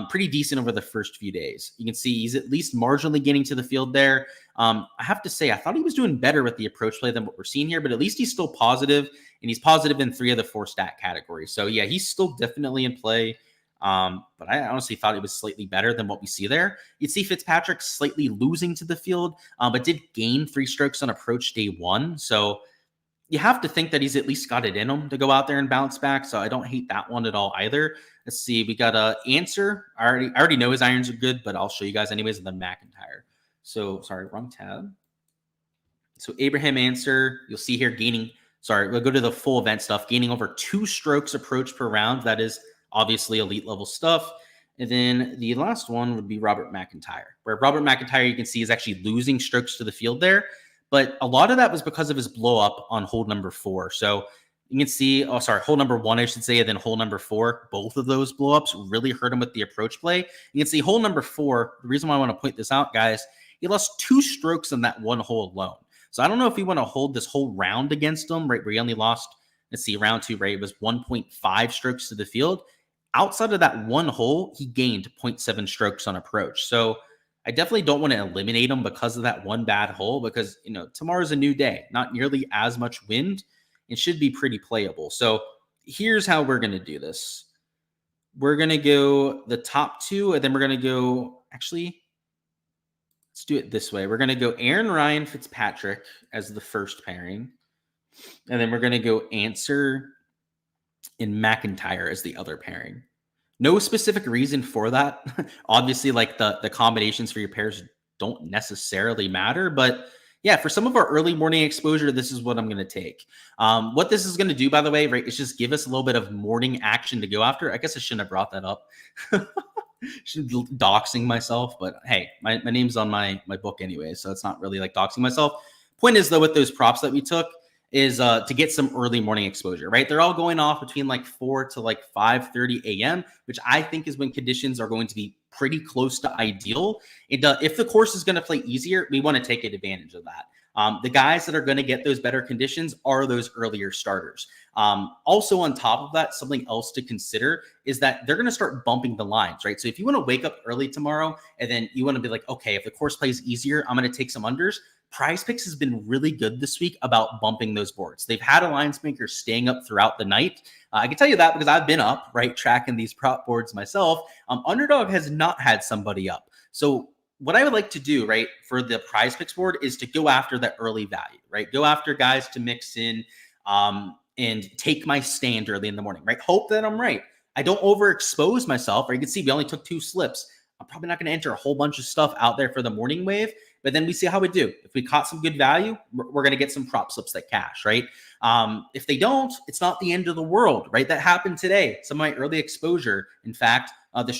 pretty decent over the first few days. You can see he's at least marginally getting to the field there. I have to say, I thought he was doing better with the approach play than what we're seeing here, but at least he's still positive, and he's positive in 3 of the 4 stat categories. So yeah, he's still definitely in play. But I honestly thought it was slightly better than what we see there. You'd see Fitzpatrick slightly losing to the field, but did gain 3 strokes on approach day 1. So you have to think that he's at least got it in him to go out there and bounce back. So I don't hate that one at all either. Let's see. We got a Answer. I already know his irons are good, but I'll show you guys anyways. And then McIntyre. So sorry, wrong tab. So Abraham Answer, you'll see here gaining. Sorry, we'll go to the full event stuff. Gaining over 2 strokes approach per round. That is obviously elite level stuff. And then the last one would be Robert McIntyre, where Robert McIntyre, you can see, is actually losing strokes to the field there. But a lot of that was because of his blow up on hole number 4. So you can see, hole number 1, I should say, and then hole number 4. Both of those blow ups really hurt him with the approach play. You can see hole number 4. The reason why I want to point this out, guys, he lost 2 strokes in that one hole alone. So I don't know if we want to hold this whole round against him, right? Where he only lost, let's see, round 2, right? It was 1.5 strokes to the field. Outside of that one hole, he gained 0.7 strokes on approach. So I definitely don't want to eliminate him because of that one bad hole, because, you know, tomorrow's a new day, not nearly as much wind. It should be pretty playable. So here's how we're going to do this. We're going to go the top 2, and then we're going to go, actually, let's do it this way. We're going to go Aaron Ryan Fitzpatrick as the first pairing. And then we're going to go Answer and McIntyre as the other pairing. No specific reason for that. Obviously, like the combinations for your pairs don't necessarily matter, but yeah, for some of our early morning exposure, this is what I'm going to take. What this is going to do, by the way, right, is just give us a little bit of morning action to go after. I guess I shouldn't have brought that up. Doxing myself, but hey, my name's on my book anyway, so it's not really like doxing myself. Point is, though, with those props that we took, is to get some early morning exposure, right? They're all going off between like 4 to like 5:30 a.m., which I think is when conditions are going to be pretty close to ideal. If the course is going to play easier, we want to take advantage of that. The guys that are going to get those better conditions are those earlier starters. Also, on top of that, something else to consider is that they're going to start bumping the lines, right? So if you want to wake up early tomorrow and then you want to be like, okay, if the course plays easier, I'm going to take some unders. PrizePicks has been really good this week about bumping those boards. They've had alliance makers staying up throughout the night. I can tell you that because I've been up, right, tracking these prop boards myself. Underdog has not had somebody up. So what I would like to do, right, for the PrizePicks board is to go after that early value, right? Go after guys to mix in and take my stand early in the morning, right? Hope that I'm right. I don't overexpose myself, right? You can see we only took 2 slips. I'm probably not going to enter a whole bunch of stuff out there for the morning wave, but then we see how we do. If we caught some good value, we're going to get some prop slips that cash, right? If they don't, it's not the end of the world, right? That happened today. Some of my early exposure, in fact, the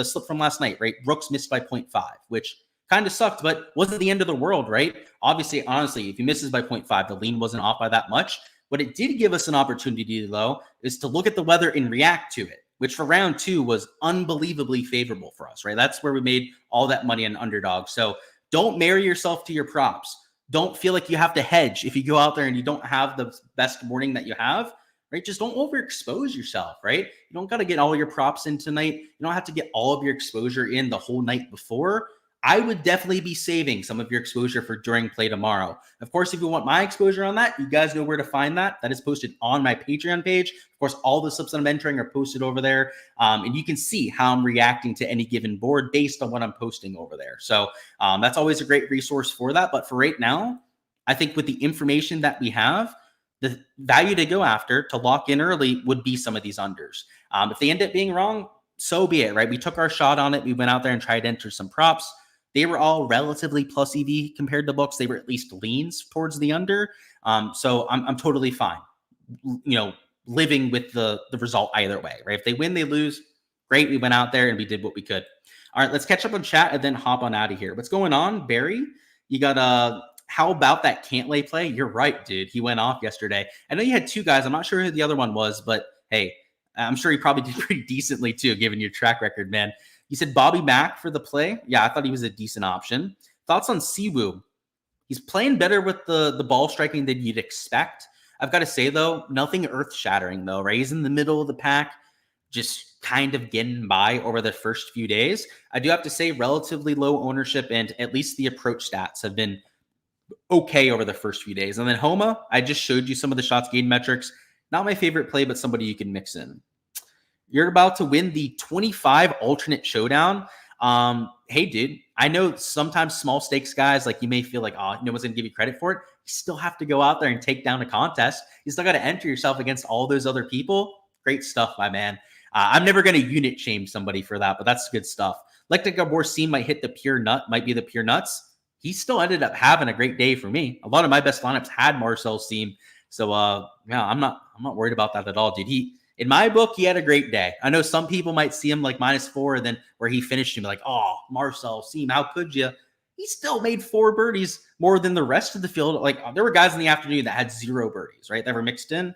slip from last night, right? Brooks missed by 0.5, which kind of sucked, but wasn't the end of the world, right? Obviously, honestly, if he misses by 0.5, the lean wasn't off by that much. What it did give us an opportunity, though, is to look at the weather and react to it, which for round 2 was unbelievably favorable for us, right? That's where we made all that money on Underdog. So Don't marry yourself to your props. Don't feel like you have to hedge if you go out there and you don't have the best morning that you have, right? Just don't overexpose yourself, right? You don't got to get all your props in tonight. You don't have to get all of your exposure in the whole night before. I would definitely be saving some of your exposure for during play tomorrow. Of course, if you want my exposure on that, you guys know where to find that. That is posted on my Patreon page. Of course, all the slips that I'm entering are posted over there. And you can see how I'm reacting to any given board based on what I'm posting over there. So that's always a great resource for that. But for right now, I think with the information that we have, the value to go after to lock in early would be some of these unders. If they end up being wrong, so be it, right? We took our shot on it. We went out there and tried to enter some props. They were all relatively plus EV compared to books. They were at least leans towards the under. So I'm totally fine, living with the result either way, right? If they win, they lose. Great. We went out there and we did what we could. All right, let's catch up on chat and then hop on out of here. What's going on, Barry? You got how about that Cantlay play? You're right, dude. He went off yesterday. I know you had two guys. I'm not sure who the other one was, but hey, I'm sure he probably did pretty decently too, given your track record, man. You said Bobby Mack for the play. Yeah, I thought he was a decent option. Thoughts on Siwoo? He's playing better with the ball striking than you'd expect. I've got to say, though, nothing earth-shattering, though, right? He's in the middle of the pack, just kind of getting by over the first few days. I do have to say relatively low ownership, and at least the approach stats have been okay over the first few days. And then Homa, I just showed you some of the shots gained metrics. Not my favorite play, but somebody you can mix in. You're about to win the 25 alternate showdown. Hey, dude, I know sometimes small stakes guys, like you may feel like, oh, no one's going to give you credit for it. You still have to go out there and take down a contest. You still got to enter yourself against all those other people. Great stuff, my man. I'm never going to unit shame somebody for that, but that's good stuff. Like the Gabor Seam might hit the pure nut, might be the pure nuts. He still ended up having a great day for me. A lot of my best lineups had Marcel Seam. So, yeah, I'm not worried about that at all, dude. In my book, he had a great day. I know some people might see him like -4, and then where he finished him like, oh, Marcel Seam, how could you? He still made 4 birdies more than the rest of the field. Like there were guys in the afternoon that had 0 birdies, right? That were mixed in.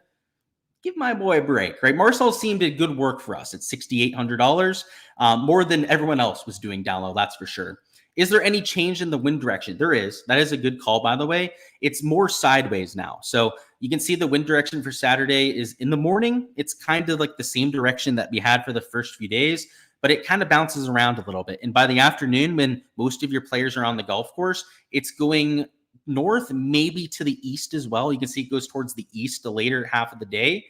Give my boy a break, right? Marcel Seam did good work for us at $6,800, more than everyone else was doing down low, that's for sure. Is there any change in the wind direction? There is. That is a good call, by the way. It's more sideways now. So you can see the wind direction for Saturday is in the morning. It's kind of like the same direction that we had for the first few days, but it kind of bounces around a little bit. And by the afternoon, when most of your players are on the golf course, it's going north, maybe to the east as well. You can see it goes towards the east the later half of the day,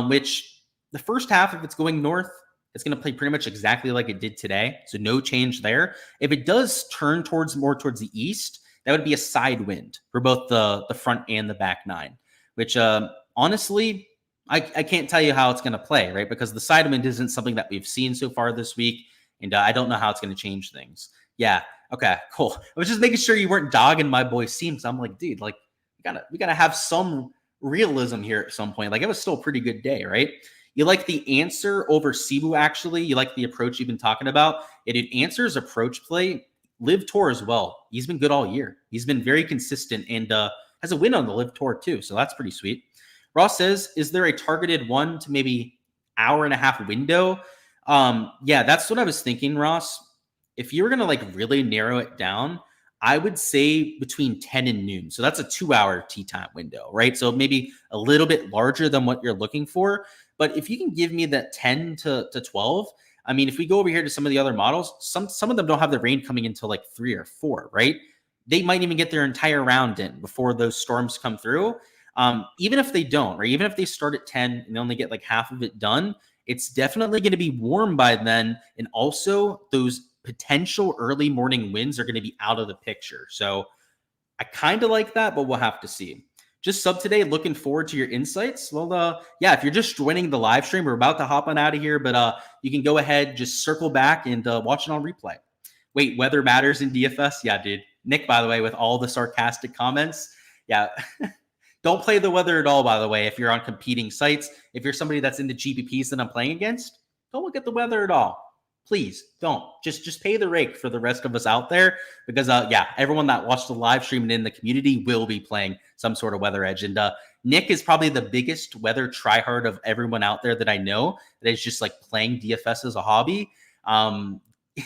which the first half, if it's going north, it's going to play pretty much exactly like it did today. So no change there. If it does turn more towards the east, that would be a side wind for both the front and the back 9, which honestly, I can't tell you how it's going to play, right? Because the side wind isn't something that we've seen so far this week. And I don't know how it's going to change things. Yeah. Okay, cool. I was just making sure you weren't dogging my boy Seam. So I'm like, dude, like we gotta have some realism here at some point. Like it was still a pretty good day, right? You like the answer over Siwoo, actually. You like the approach you've been talking about. It answers approach play. Live Tour as well. He's been good all year. He's been very consistent and has a win on the Live Tour too. So that's pretty sweet. Ross says, is there a targeted 1 to maybe hour and a half window? Yeah, that's what I was thinking, Ross. If you were going to like really narrow it down, I would say between 10 and noon. So that's a 2-hour tee time window, right? So maybe a little bit larger than what you're looking for. But if you can give me that 10 to 12, I mean, if we go over here to some of the other models, some of them don't have the rain coming until like 3 or 4, right? They might even get their entire round in before those storms come through. Even if they don't, right? Even if they start at 10 and they only get like half of it done, it's definitely going to be warm by then. And also those potential early morning winds are going to be out of the picture. So I kind of like that, but we'll have to see. Just sub today. Looking forward to your insights. Well, yeah, if you're just joining the live stream, we're about to hop on out of here, but you can go ahead, just circle back and watch it on replay. Wait, weather matters in DFS? Yeah, dude. Nick, by the way, with all the sarcastic comments. Yeah. Don't play the weather at all, by the way, if you're on competing sites. If you're somebody that's in the GPPs that I'm playing against, don't look at the weather at all. Please don't. Just pay the rake for the rest of us out there because, yeah, everyone that watched the live stream and in the community will be playing some sort of weather edge. And Nick is probably the biggest weather tryhard of everyone out there that I know that is just like playing DFS as a hobby.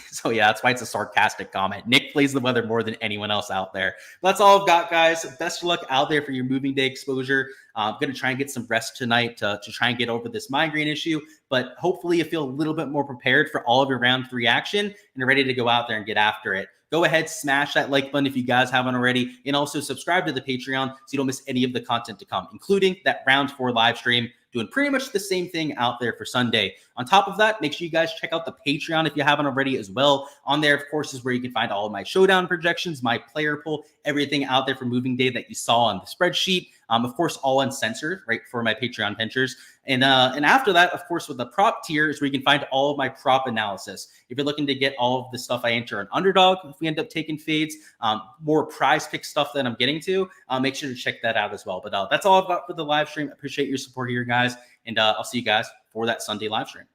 So yeah, that's why it's a sarcastic comment. Nick plays the weather more than anyone else out there. But that's all I've got, guys. Best of luck out there for your moving day exposure. I'm going to try and get some rest tonight to try and get over this migraine issue. But hopefully you feel a little bit more prepared for all of your round 3 action and are ready to go out there and get after it. Go ahead, smash that like button if you guys haven't already, and also subscribe to the Patreon so you don't miss any of the content to come, including that round 4 live stream, doing pretty much the same thing out there for Sunday. On top of that, make sure you guys check out the Patreon if you haven't already as well. On there, of course, is where you can find all of my showdown projections, my player pool, everything out there for moving day that you saw on the spreadsheet. Of course, all uncensored, right, for my Patreon pinchers. And after that, of course, with the prop tier is where you can find all of my prop analysis. If you're looking to get all of the stuff I enter on Underdog, if we end up taking fades, more PrizePicks stuff that I'm getting to, make sure to check that out as well. But that's all I've got for the live stream. I appreciate your support here, guys. And I'll see you guys for that Sunday live stream.